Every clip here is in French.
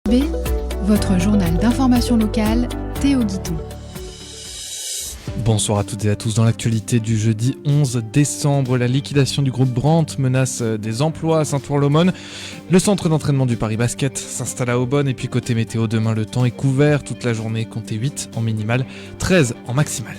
B, votre journal d'information locale, Théo Guiton. Bonsoir à toutes et à tous. Dans l'actualité du jeudi 11 décembre, la liquidation du groupe Brandt menace des emplois à Saint-Ouen-l'Aumône. Le centre d'entraînement du Paris Basket s'installe à Aubonne. Et puis côté météo, demain le temps est couvert toute la journée. Comptez 8 en minimal, 13 en maximal.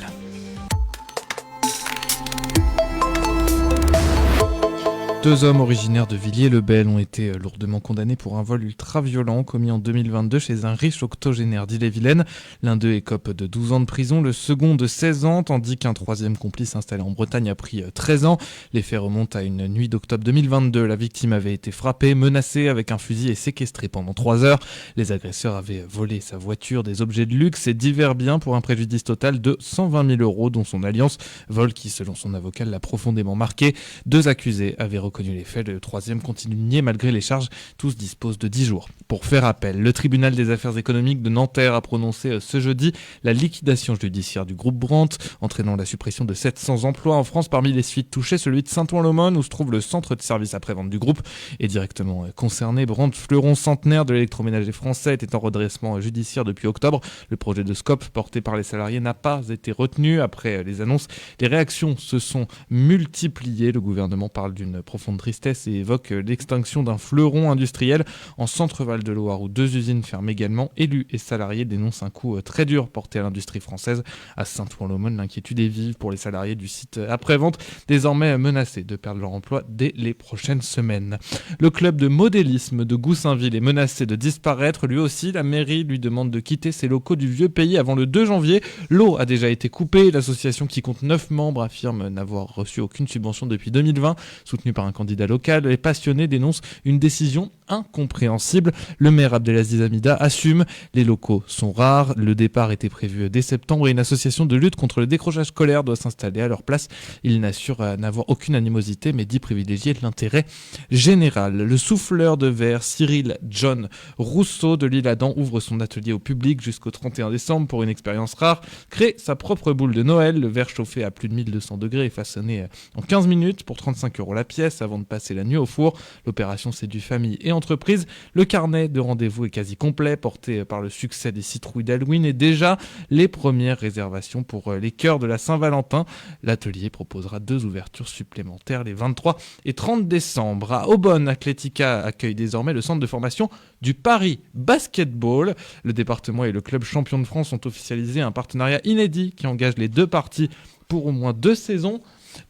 Deux hommes originaires de Villiers-le-Bel ont été lourdement condamnés pour un vol ultra-violent commis en 2022 chez un riche octogénaire d'Ille-et-Vilaine. L'un d'eux écope de 12 ans de prison, le second de 16 ans, tandis qu'un troisième complice installé en Bretagne a pris 13 ans. Les faits remontent à une nuit d'octobre 2022. La victime avait été frappée, menacée avec un fusil et séquestrée pendant 3 heures. Les agresseurs avaient volé sa voiture, des objets de luxe et divers biens pour un préjudice total de 120 000 €, dont son alliance. Vol qui, selon son avocat, l'a profondément marqué. Deux accusés avaient reconnu les faits, le troisième continue de nier malgré les charges. Tous disposent de 10 jours pour faire appel. Le tribunal des affaires économiques de Nanterre a prononcé ce jeudi la liquidation judiciaire du groupe Brandt, entraînant la suppression de 700 emplois en France. Parmi les suites touchées, celui de Saint-Ouen-l'Aumône, où se trouve le centre de service après-vente du groupe, est directement concerné. Brandt, fleuron centenaire de l'électroménager français, était en redressement judiciaire depuis octobre. Le projet de SCOP porté par les salariés n'a pas été retenu. Après les annonces, les réactions se sont multipliées. Le gouvernement parle d'une profonde tristesse et évoque l'extinction d'un fleuron industriel en Centre-Val de Loire où 2 usines ferment également. Élus et salariés dénoncent un coup très dur porté à l'industrie française. À Saint-Ouen-l'Aumône, l'inquiétude est vive pour les salariés du site après-vente, désormais menacés de perdre leur emploi dès les prochaines semaines. Le club de modélisme de Goussainville est menacé de disparaître. Lui aussi, la mairie lui demande de quitter ses locaux du vieux pays avant le 2 janvier. L'eau a déjà été coupée. L'association, qui compte 9 membres, affirme n'avoir reçu aucune subvention depuis 2020, soutenue par un candidat local. Les passionnés dénoncent une décision incompréhensible. Le maire Abdelaziz Hamida assume. Les locaux sont rares. Le départ était prévu dès septembre et une association de lutte contre le décrochage scolaire doit s'installer à leur place. Il n'assure n'avoir aucune animosité mais dit privilégier l'intérêt général. Le souffleur de verre Cyril John Rousseau de l'Isle-Adam ouvre son atelier au public jusqu'au 31 décembre pour une expérience rare. Crée sa propre boule de Noël. Le verre chauffé à plus de 1200 degrés est façonné en 15 minutes pour 35 € la pièce avant de passer la nuit au four. L'opération séduit famille et entreprise. Le carnet de rendez-vous est quasi complet, porté par le succès des citrouilles d'Halloween et déjà les premières réservations pour les cœurs de la Saint-Valentin. L'atelier proposera 2 ouvertures supplémentaires les 23 et 30 décembre. À Aubonne, Athletica accueille désormais le centre de formation du Paris Basketball. Le département et le club champion de France ont officialisé un partenariat inédit qui engage les 2 parties pour au moins 2 saisons.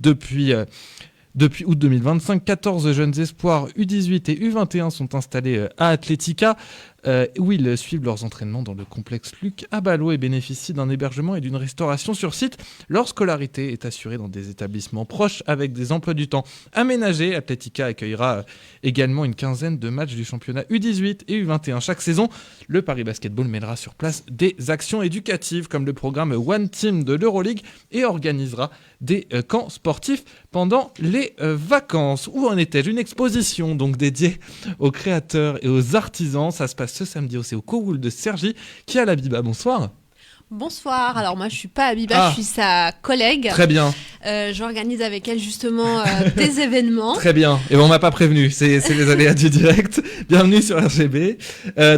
Depuis août 2025, 14 jeunes espoirs U18 et U21 sont installés à Athletica, où ils suivent leurs entraînements dans le complexe Luc à Ballot et bénéficient d'un hébergement et d'une restauration sur site. Leur scolarité est assurée dans des établissements proches avec des emplois du temps aménagés. Athletica accueillera également une quinzaine de matchs du championnat U18 et U21 chaque saison. Le Paris Basketball mènera sur place des actions éducatives comme le programme One Team de l'Euroleague et organisera des camps sportifs pendant les vacances. Où en était-je ? Une exposition donc dédiée aux créateurs et aux artisans. Ça se passe ce samedi au Cowool de Cergy qui a la Biba. Bonsoir. Bonsoir, alors moi je suis pas Abiba, je suis sa collègue. Très bien. J'organise avec elle justement des événements. Très bien, et on m'a pas prévenu, c'est les aléas du direct. Bienvenue sur RGB.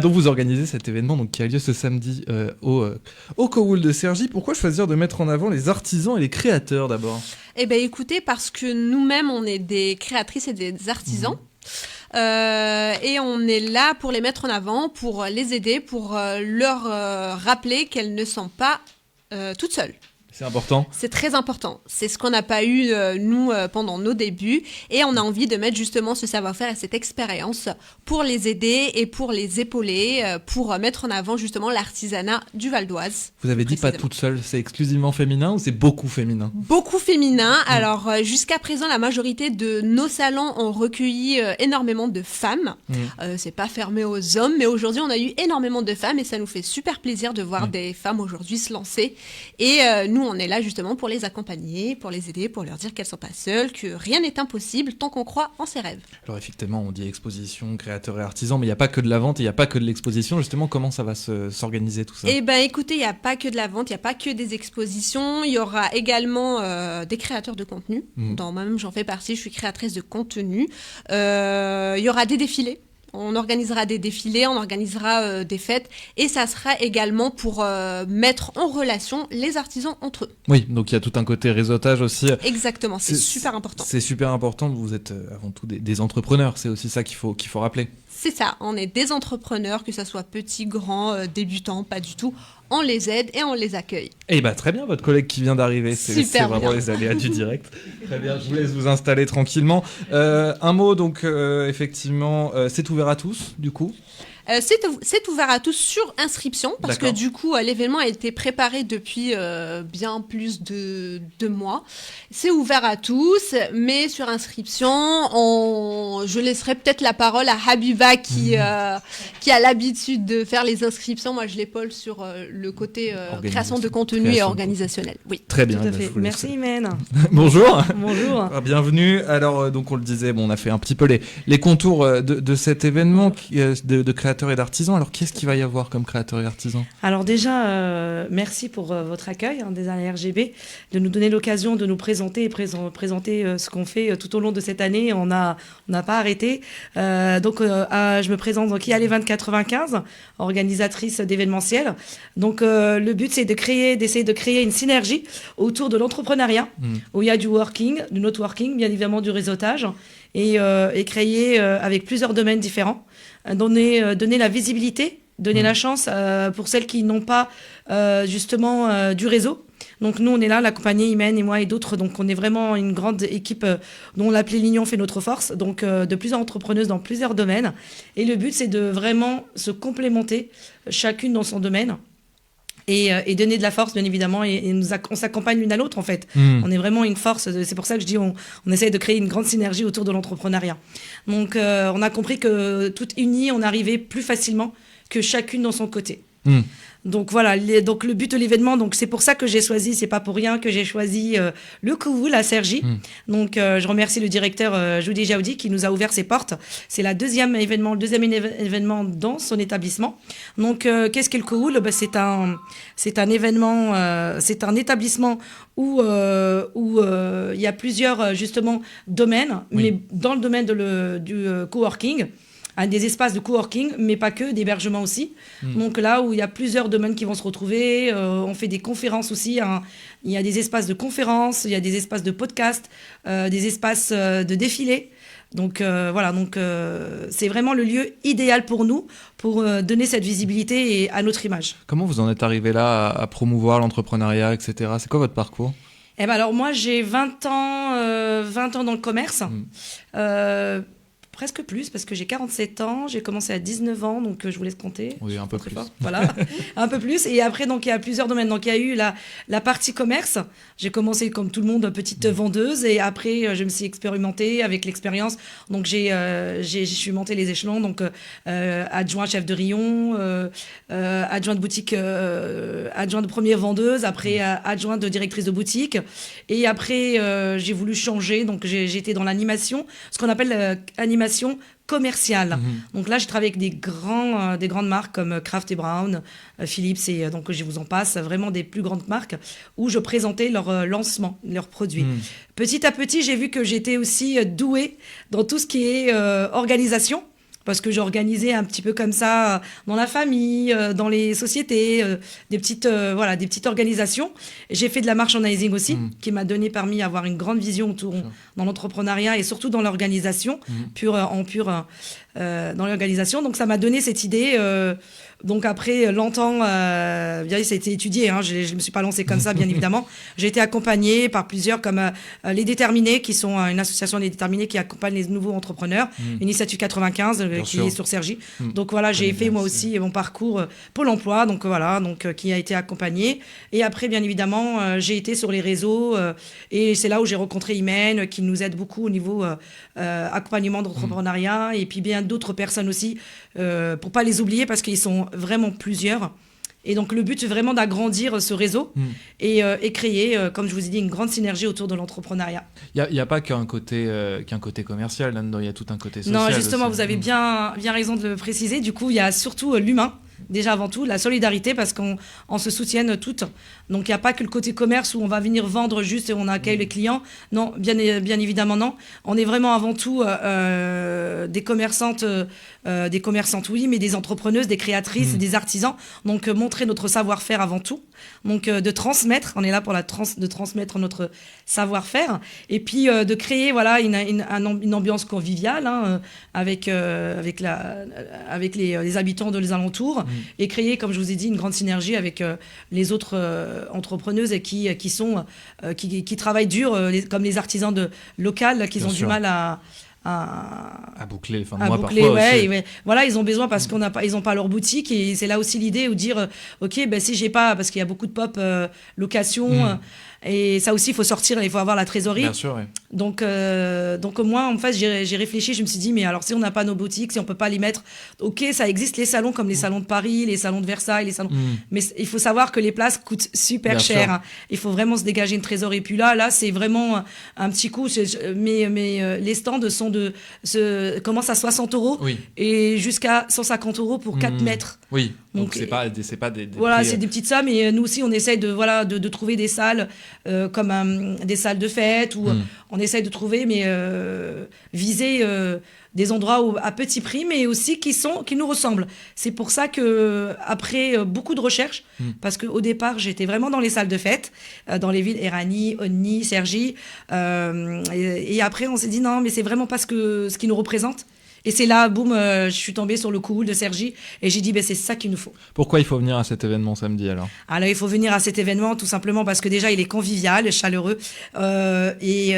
Donc vous organisez cet événement donc, qui a lieu ce samedi au Cowool de Cergy. Pourquoi choisir de mettre en avant les artisans et les créateurs d'abord ? Eh bien écoutez, parce que nous-mêmes on est des créatrices et des artisans. Et on est là pour les mettre en avant, pour les aider, pour leur rappeler qu'elles ne sont pas toutes seules. C'est important. C'est très important. C'est ce qu'on n'a pas eu, nous, pendant nos débuts. Et on a envie de mettre justement ce savoir-faire et cette expérience pour les aider et pour les épauler, pour mettre en avant justement l'artisanat du Val d'Oise. Vous avez dit pas toute seule, c'est exclusivement féminin ou c'est beaucoup féminin ? Beaucoup féminin. Alors, jusqu'à présent, la majorité de nos salons ont recueilli énormément de femmes. C'est pas fermé aux hommes, mais aujourd'hui, on a eu énormément de femmes et ça nous fait super plaisir de voir des femmes aujourd'hui se lancer. Et nous, on est là justement pour les accompagner, pour les aider, pour leur dire qu'elles ne sont pas seules, que rien n'est impossible tant qu'on croit en ses rêves. Alors effectivement, on dit exposition, créateurs et artisans, mais il n'y a pas que de la vente, il n'y a pas que de l'exposition. Justement, comment ça va s'organiser tout ça ? Eh bien écoutez, il n'y a pas que de la vente, il n'y a pas que des expositions, il y aura également des créateurs de contenu. Moi-même, j'en fais partie, je suis créatrice de contenu. Il y aura des défilés. On organisera des défilés, on organisera des fêtes et ça sera également pour mettre en relation les artisans entre eux. Oui, donc il y a tout un côté réseautage aussi. Exactement, c'est super important. C'est super important, vous êtes avant tout des entrepreneurs, c'est aussi ça qu'il faut rappeler. C'est ça, on est des entrepreneurs, que ce soit petits, grands, débutants, pas du tout. On les aide et on les accueille. Eh bien, très bien, votre collègue qui vient d'arriver, c'est vraiment bien. les aléas du direct. Très bien, je vous laisse vous installer tranquillement. Un mot, donc, effectivement, c'est ouvert à tous, du coup. C'est ouvert à tous sur inscription parce que du coup l'événement a été préparé depuis bien plus de 2 mois. C'est ouvert à tous, mais sur inscription, je laisserai peut-être la parole à Habiba qui a l'habitude de faire les inscriptions. Moi, je l'épaule sur le côté création de contenu et organisationnel. Oui. Très bien. Tout à fait. Merci Imen. Bonjour. Bonjour. Bienvenue. Alors, donc on le disait, on a fait un petit peu les contours de cet événement de créateurs et d'artisans. Alors, qu'est-ce qu'il va y avoir comme créateurs et artisans ? Alors déjà, merci pour votre accueil des ARGB, de nous donner l'occasion de nous présenter et présenter ce qu'on fait tout au long de cette année. On n'a pas arrêté. Je me présente, donc IALE 2095, organisatrice d'événementiel. Donc, le but, c'est d'essayer de créer une synergie autour de l'entrepreneuriat, où il y a du working, du networking, bien évidemment du réseautage, et créer avec plusieurs domaines différents. Donner la visibilité, donner la chance pour celles qui n'ont pas justement du réseau. Donc nous, on est là, la compagnie Imen et moi et d'autres. Donc on est vraiment une grande équipe dont l'appelé l'union fait notre force. Donc de plusieurs entrepreneuses dans plusieurs domaines. Et le but, c'est de vraiment se complémenter chacune dans son domaine. Et donner de la force, bien évidemment, et on s'accompagne l'une à l'autre, en fait. On est vraiment une force. C'est pour ça que je dis on essaye de créer une grande synergie autour de l'entrepreneuriat. Donc, on a compris que toutes unies, on arrivait plus facilement que chacune dans son côté. Donc voilà, donc le but de l'événement, donc c'est pour ça que j'ai choisi, c'est pas pour rien que j'ai choisi le Kououl à Cergy. Donc je remercie le directeur Joudi Jaoudi qui nous a ouvert ses portes. C'est le deuxième événement dans son établissement. Donc qu'est-ce qu'est le Kououl ? C'est un événement, c'est un établissement où il y a plusieurs justement domaines, mais dans le domaine du coworking. Des espaces de coworking, mais pas que, d'hébergement aussi. Donc là où il y a plusieurs domaines qui vont se retrouver, on fait des conférences aussi. Il y a des espaces de conférences, il y a des espaces de podcast, des espaces de défilés. Donc voilà, c'est vraiment le lieu idéal pour nous, pour donner cette visibilité à notre image. Comment vous en êtes arrivé là à promouvoir l'entrepreneuriat, etc. C'est quoi votre parcours ? Alors moi j'ai 20 ans dans le commerce. Presque plus, parce que j'ai 47 ans, j'ai commencé à 19 ans, donc je vous laisse compter. Oui, un peu plus. Fort. Voilà, un peu plus. Et après, donc, il y a plusieurs domaines. Donc, il y a eu la partie commerce. J'ai commencé, comme tout le monde, petite vendeuse. Et après, je me suis expérimentée avec l'expérience. Donc, je suis montée les échelons. Donc, adjoint chef de rayon, adjoint de boutique, adjoint de première vendeuse. Après, adjoint de directrice de boutique. Et après, j'ai voulu changer. Donc, j'étais dans l'animation, ce qu'on appelle animation commerciale. Donc là, je travaille avec des grandes marques comme Kraft et Brown, Philips, et donc je vous en passe, vraiment des plus grandes marques, où je présentais leur lancement, leurs produits. Petit à petit, j'ai vu que j'étais aussi douée dans tout ce qui est organisation, parce que j'organisais un petit peu comme ça dans la famille, dans les sociétés, des petites organisations. J'ai fait de la merchandising aussi, qui m'a permis d'avoir une grande vision dans l'entrepreneuriat et surtout dans l'organisation, dans l'organisation. Donc ça m'a donné cette idée. Donc après longtemps, ça a été étudié, je me suis pas lancée comme ça, bien évidemment. J'ai été accompagnée par plusieurs, comme Les Déterminés, qui sont une association Les Déterminés qui accompagne les nouveaux entrepreneurs, Initiative 95, qui est sur Cergy. Donc voilà, j'ai fait moi aussi mon parcours Pôle emploi, donc voilà, qui a été accompagné. Et après, bien évidemment, j'ai été sur les réseaux et c'est là où j'ai rencontré Imen, qui nous aide beaucoup au niveau accompagnement d'entrepreneuriat, et puis bien d'autres personnes aussi, pour pas les oublier parce qu'ils sont vraiment plusieurs. Et donc le but c'est vraiment d'agrandir ce réseau et créer, comme je vous ai dit, une grande synergie autour de l'entrepreneuriat. Il n'y a pas qu'un côté commercial là-dedans, il y a tout un côté social. Non, justement, aussi. vous avez bien raison de le préciser. Du coup, il y a surtout l'humain. déjà avant tout, la solidarité, parce qu'on se soutienne toutes. Donc il n'y a pas que le côté commerce où on va venir vendre juste et on accueille les clients. Non, bien évidemment non. On est vraiment avant tout des commerçantes, oui, mais des entrepreneuses, des créatrices, des artisans. Donc montrer notre savoir-faire avant tout. Donc de transmettre, on est là pour de transmettre notre savoir-faire. Et puis de créer voilà, une ambiance conviviale avec les habitants de les alentours et créer, comme je vous ai dit, une grande synergie avec les autres entrepreneuses et qui travaillent dur, comme les artisans locaux qui ont du mal à boucler les fins de mois boucler, parfois ouais, aussi. Voilà, ils ont besoin parce ils n'ont pas leur boutique et c'est là aussi l'idée où dire ok, ben si j'ai pas, parce qu'il y a beaucoup de pop location et ça aussi il faut sortir, il faut avoir la trésorerie. Bien sûr, ouais. Donc moi en fait j'ai réfléchi, je me suis dit mais alors si on n'a pas nos boutiques, si on peut pas les mettre, ok, ça existe les salons comme les salons de Paris, les salons de Versailles, les salons, mais il faut savoir que les places coûtent super cher. Hein. Il faut vraiment se dégager une trésorerie. Puis là c'est vraiment un petit coup. Mais les stands commencent à 60 € et jusqu'à 150 € pour 4 mètres. Oui. Donc c'est pas des voilà, prix, c'est des petites sommes et nous aussi on essaye de trouver des salles comme des salles de fête où on essaye de trouver viser des endroits à petit prix mais aussi qui nous ressemblent. C'est pour ça que après beaucoup de recherches, parce qu'au départ j'étais vraiment dans les salles de fête dans les villes Erani, Onni, Cergy et après on s'est dit non mais c'est vraiment pas ce qui nous représente. Et c'est là, boum, je suis tombée sur le coup de Cergy et j'ai dit, c'est ça qu'il nous faut. Pourquoi il faut venir à cet événement samedi alors ? Alors, il faut venir à cet événement tout simplement parce que déjà, il est convivial, chaleureux et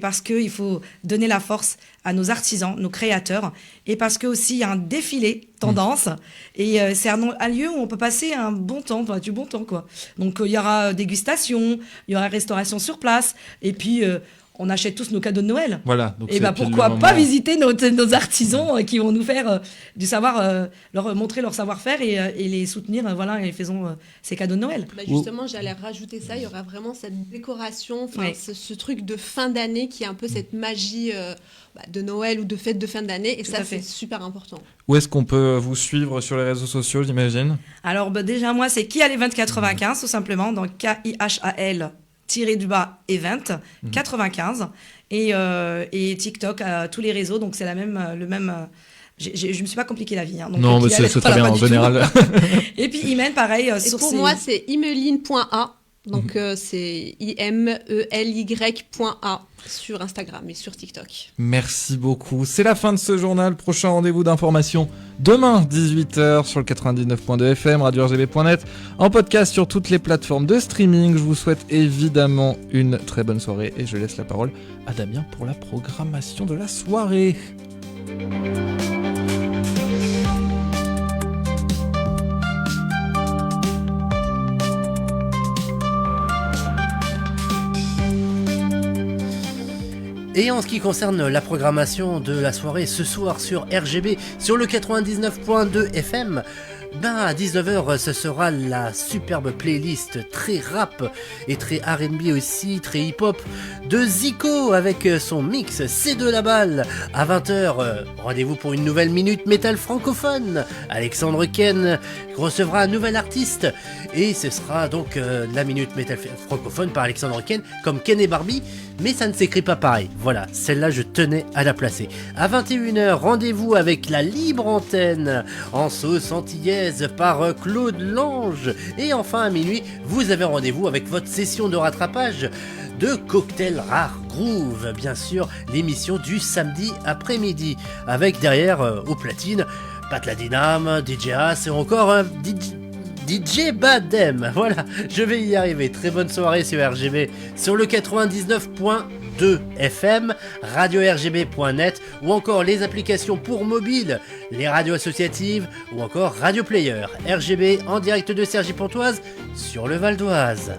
parce qu'il faut donner la force à nos artisans, nos créateurs et parce que aussi il y a un défilé tendance et c'est un lieu où on peut passer un bon temps, du bon temps quoi. Donc, il y aura dégustation, il y aura restauration sur place et puis... on achète tous nos cadeaux de Noël. Voilà. Donc et pourquoi pas visiter nos artisans qui vont nous faire du savoir, leur montrer leur savoir-faire et les soutenir. Voilà, et faisons ces cadeaux de Noël. Justement, j'allais rajouter ça. Il y aura vraiment cette décoration, ce truc de fin d'année qui est un peu cette magie de Noël ou de fête de fin d'année. Et tout ça, c'est super important. Où est-ce qu'on peut vous suivre sur les réseaux sociaux, j'imagine ? Alors, déjà, moi, c'est Kial-Event95, tout simplement. Donc, KIHAL _event 95 et TikTok tous les réseaux, donc c'est le même je me suis pas compliqué la vie donc non mais c'est très bien en général. Et puis Imen pareil pour moi c'est imeline.a donc c'est IMELY.a sur Instagram et sur TikTok. Merci beaucoup. C'est la fin de ce journal. Prochain rendez-vous d'information demain 18h sur le 99.2 FM, radio-rgb.net, en podcast sur toutes les plateformes de streaming. Je vous souhaite évidemment une très bonne soirée et je laisse la parole à Damien pour la programmation de la soirée. Et en ce qui concerne la programmation de la soirée ce soir sur RGB, sur le 99.2 FM, à 19h, ce sera la superbe playlist très rap et très R&B aussi, très hip-hop de Zico avec son mix C'est de la balle. À 20h, rendez-vous pour une nouvelle minute métal francophone. Alexandre Ken recevra un nouvel artiste et ce sera donc la minute métal francophone par Alexandre Ken, comme Ken et Barbie, mais ça ne s'écrit pas pareil. Voilà, celle-là je tenais à la placer. À 21h, rendez-vous avec la libre antenne en sauce antillaise par Claude Lange. Et enfin à minuit, vous avez rendez-vous avec votre session de rattrapage de Cocktail Rare Groove, bien sûr, l'émission du samedi après-midi, avec derrière au platine Pat la Dynam, DJ As et encore un DJ Badem. Voilà, je vais y arriver. Très bonne soirée sur RGB, sur le 99.2 FM, radio-rgb.net ou encore les applications pour mobile, les radios associatives ou encore Radio Player. RGB en direct de Cergy-Pontoise sur le Val d'Oise.